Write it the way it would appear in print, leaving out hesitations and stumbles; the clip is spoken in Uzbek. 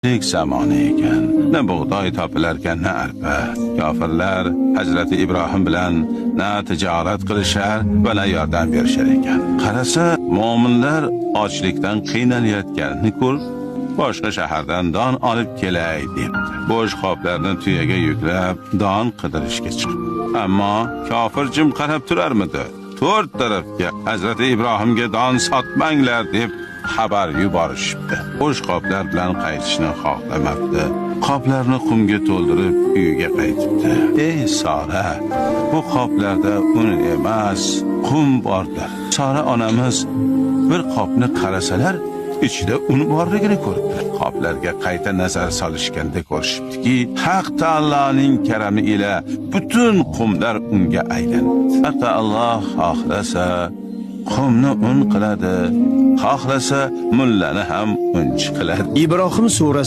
zamoni ekan. Ne buğday topilarkan, ne arpa. Kafirlar Hazreti İbrahim bilan na tijorat qilishar va na yordam berishar ekan. Qarasa, mu'minlar ochlikdan qiynalayotganini ko'rib, boshqa shahardan don olib kelay debdi. Bo'sh qoplarni tuyaga yuklab, don qidirishga chiqdi. Ammo kofir jim qarab turarmidi? To'rt tarafga Hazreti İbrahimga don sotmanglar deb xabar yuborishibdi. Bo'sh qoplar bilan qaytishni xohlamabdi. Qoplarni qumga to'ldirib uyiga qaytibdi. Ey Sora, bu qoplarda un emas, qum bordir. Sora onamiz bir qopni qarasalar, ichida un borligini ko'ribdi. Qoplarga qayta nazar solishganda ko'rishibdiki, Haq Taoloning karami ila butun qumlar unga aylandi. Agar Alloh xohlasa, qumni un qiladi, xohlasa mullani ham unchi qiladi. Ibrohim surasi